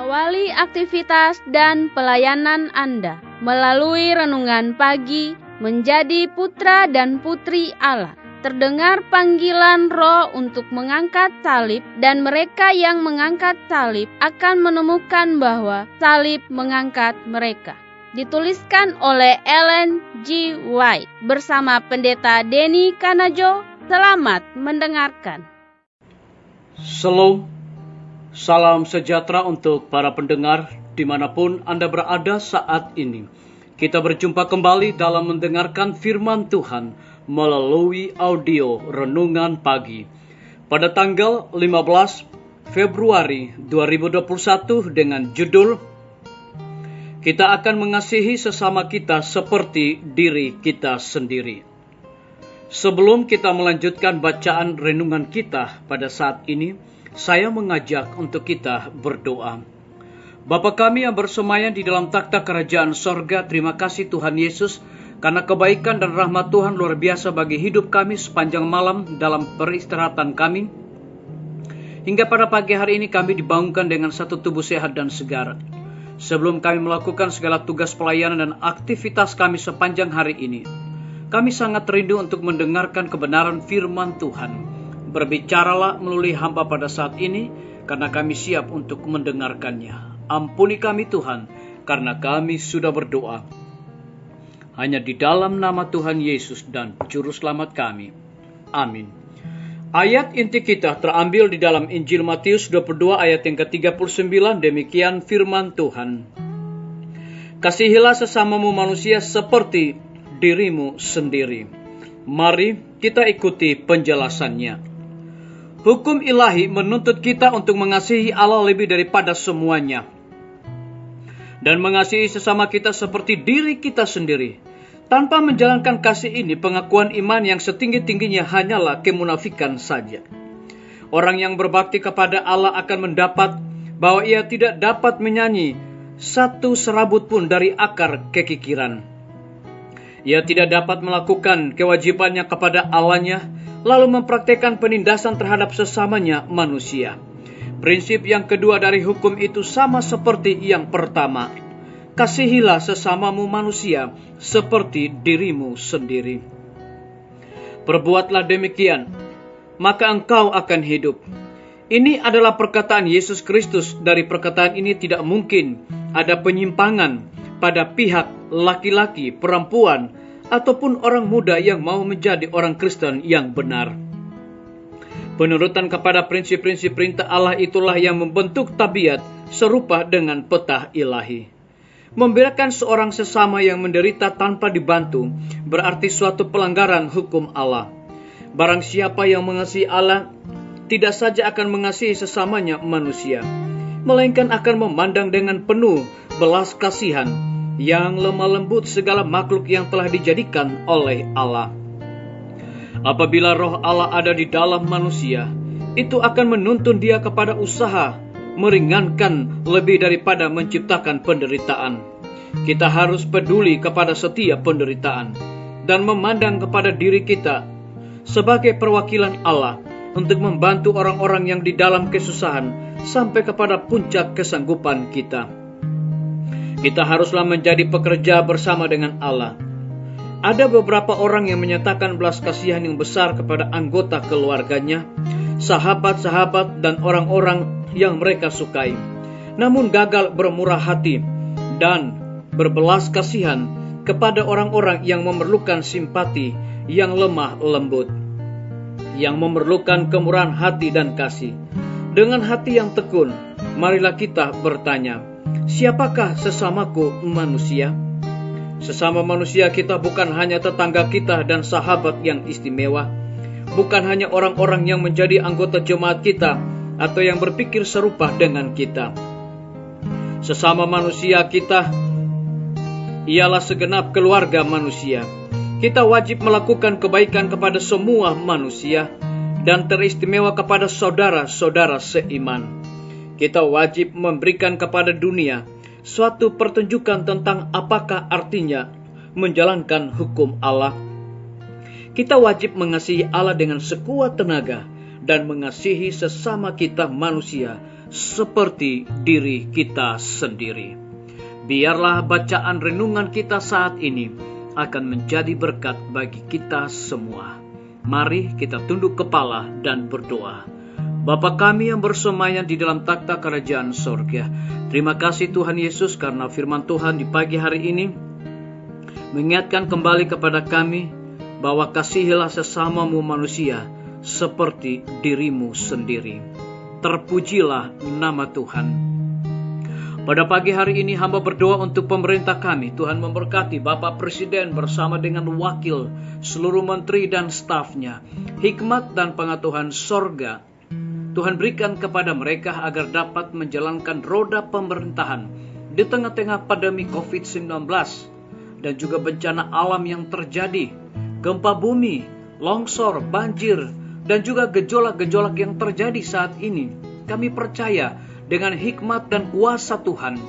Awali aktivitas dan pelayanan Anda melalui renungan pagi menjadi putra dan putri Allah. Terdengar panggilan Roh untuk mengangkat salib, dan mereka yang mengangkat salib akan menemukan bahwa salib mengangkat mereka. Dituliskan oleh Ellen G. White bersama Pendeta Denny Kanajo. Selamat mendengarkan. Shalom, salam sejahtera untuk para pendengar dimanapun Anda berada saat ini. Kita berjumpa kembali dalam mendengarkan firman Tuhan melalui audio Renungan Pagi pada tanggal 15 Februari 2021 dengan judul Kita akan mengasihi sesama kita seperti diri kita sendiri. Sebelum kita melanjutkan bacaan renungan kita pada saat ini, saya mengajak untuk kita berdoa. Bapa kami yang bersemayam di dalam takhta kerajaan sorga, terima kasih Tuhan Yesus, karena kebaikan dan rahmat Tuhan luar biasa bagi hidup kami sepanjang malam dalam peristirahatan kami. Hingga pada pagi hari ini kami dibangunkan dengan satu tubuh sehat dan segar. Sebelum kami melakukan segala tugas pelayanan dan aktivitas kami sepanjang hari ini, kami sangat rindu untuk mendengarkan kebenaran firman Tuhan. Berbicaralah melalui hamba pada saat ini, karena kami siap untuk mendengarkannya. Ampuni kami Tuhan, karena kami sudah berdoa hanya di dalam nama Tuhan Yesus dan Juru Selamat kami. Amin. Ayat inti kita terambil di dalam Injil Matius 22 ayat yang ke-39, demikian firman Tuhan. Kasihilah sesamamu manusia seperti dirimu sendiri. Mari kita ikuti penjelasannya. Hukum ilahi menuntut kita untuk mengasihi Allah lebih daripada semuanya, dan mengasihi sesama kita seperti diri kita sendiri. Tanpa menjalankan kasih ini, pengakuan iman yang setinggi-tingginya hanyalah kemunafikan saja. Orang yang berbakti kepada Allah akan mendapat bahwa ia tidak dapat menyanyi satu serabut pun dari akar kekikiran. Ia tidak dapat melakukan kewajibannya kepada Allahnya, lalu mempraktikkan penindasan terhadap sesamanya manusia. Prinsip yang kedua dari hukum itu sama seperti yang pertama. Kasihilah sesamamu manusia seperti dirimu sendiri. Perbuatlah demikian, maka engkau akan hidup. Ini adalah perkataan Yesus Kristus. Dari perkataan ini tidak mungkin ada penyimpangan pada pihak laki-laki, perempuan, ataupun orang muda yang mau menjadi orang Kristen yang benar. Penurutan kepada prinsip-prinsip perintah Allah itulah yang membentuk tabiat serupa dengan peta ilahi. Membiarkan seorang sesama yang menderita tanpa dibantu berarti suatu pelanggaran hukum Allah. Barang siapa yang mengasihi Allah tidak saja akan mengasihi sesamanya manusia, melainkan akan memandang dengan penuh belas kasihan yang lemah lembut segala makhluk yang telah dijadikan oleh Allah. Apabila roh Allah ada di dalam manusia, itu akan menuntun dia kepada usaha meringankan lebih daripada menciptakan penderitaan. Kita harus peduli kepada setiap penderitaan dan memandang kepada diri kita sebagai perwakilan Allah untuk membantu orang-orang yang di dalam kesusahan sampai kepada puncak kesanggupan kita. Kita haruslah menjadi pekerja bersama dengan Allah. Ada beberapa orang yang menyatakan belas kasihan yang besar kepada anggota keluarganya, sahabat-sahabat, dan orang-orang yang mereka sukai, namun gagal bermurah hati dan berbelas kasihan kepada orang-orang yang memerlukan simpati yang lemah lembut, yang memerlukan kemurahan hati dan kasih. Dengan hati yang tekun, marilah kita bertanya, siapakah sesamaku manusia? Sesama manusia kita bukan hanya tetangga kita dan sahabat yang istimewa, bukan hanya orang-orang yang menjadi anggota jemaat kita atau yang berpikir serupa dengan kita. Sesama manusia kita ialah segenap keluarga manusia. Kita wajib melakukan kebaikan kepada semua manusia dan teristimewa kepada saudara-saudara seiman. Kita wajib memberikan kepada dunia suatu pertunjukan tentang apakah artinya menjalankan hukum Allah. Kita wajib mengasihi Allah dengan sekuat tenaga dan mengasihi sesama kita manusia seperti diri kita sendiri. Biarlah bacaan renungan kita saat ini akan menjadi berkat bagi kita semua. Mari kita tunduk kepala dan berdoa. Bapa kami yang bersemayam di dalam takhta kerajaan sorga, terima kasih Tuhan Yesus karena firman Tuhan di pagi hari ini mengingatkan kembali kepada kami bahwa kasihilah sesamamu manusia seperti dirimu sendiri. Terpujilah nama Tuhan. Pada pagi hari ini hamba berdoa untuk pemerintah kami. Tuhan memberkati Bapak Presiden bersama dengan wakil, seluruh menteri dan stafnya. Hikmat dan pengetahuan sorga Tuhan berikan kepada mereka agar dapat menjalankan roda pemerintahan di tengah-tengah pandemi COVID-19 dan juga bencana alam yang terjadi, gempa bumi, longsor, banjir, dan juga gejolak-gejolak yang terjadi saat ini. Kami percaya dengan hikmat dan kuasa Tuhan,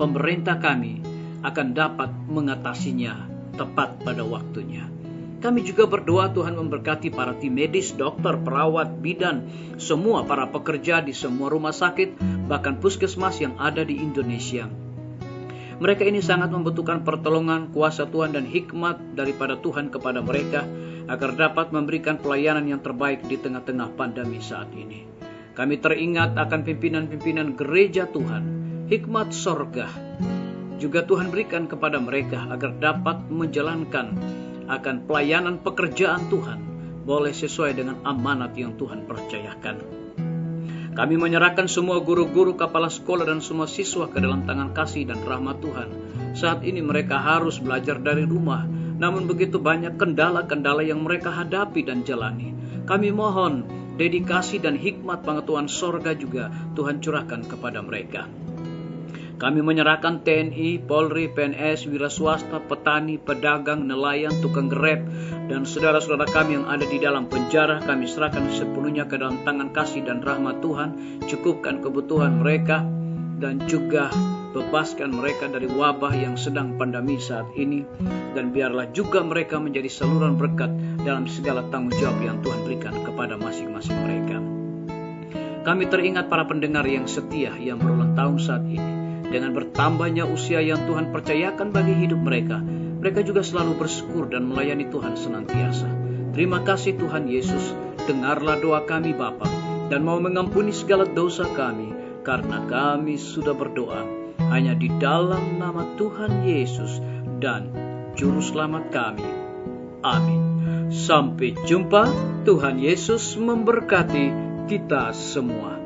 pemerintah kami akan dapat mengatasinya tepat pada waktunya. Kami juga berdoa Tuhan memberkati para tim medis, dokter, perawat, bidan, semua para pekerja di semua rumah sakit, bahkan puskesmas yang ada di Indonesia. Mereka ini sangat membutuhkan pertolongan, kuasa Tuhan dan hikmat daripada Tuhan kepada mereka, agar dapat memberikan pelayanan yang terbaik di tengah-tengah pandemi saat ini. Kami teringat akan pimpinan-pimpinan gereja Tuhan, hikmat sorga. Juga Tuhan berikan kepada mereka agar dapat menjalankan akan pelayanan pekerjaan Tuhan, boleh sesuai dengan amanat yang Tuhan percayakan. Kami menyerahkan semua guru-guru, kepala sekolah dan semua siswa ke dalam tangan kasih dan rahmat Tuhan. Saat ini mereka harus belajar dari rumah, namun begitu banyak kendala-kendala yang mereka hadapi dan jalani. Kami mohon dedikasi dan hikmat pengetahuan sorga juga Tuhan curahkan kepada mereka. Kami menyerahkan TNI, Polri, PNS, wira swasta, petani, pedagang, nelayan, tukang grab, dan saudara-saudara kami yang ada di dalam penjara. Kami serahkan sepenuhnya ke dalam tangan kasih dan rahmat Tuhan. Cukupkan kebutuhan mereka dan juga bebaskan mereka dari wabah yang sedang pandemi saat ini. Dan biarlah juga mereka menjadi saluran berkat dalam segala tanggung jawab yang Tuhan berikan kepada masing-masing mereka. Kami teringat para pendengar yang setia yang berulang tahun saat ini. Dengan bertambahnya usia yang Tuhan percayakan bagi hidup mereka, mereka juga selalu bersyukur dan melayani Tuhan senantiasa. Terima kasih Tuhan Yesus, dengarlah doa kami Bapa, dan mau mengampuni segala dosa kami, karena kami sudah berdoa hanya di dalam nama Tuhan Yesus dan Juru Selamat kami. Amin. Sampai jumpa, Tuhan Yesus memberkati kita semua.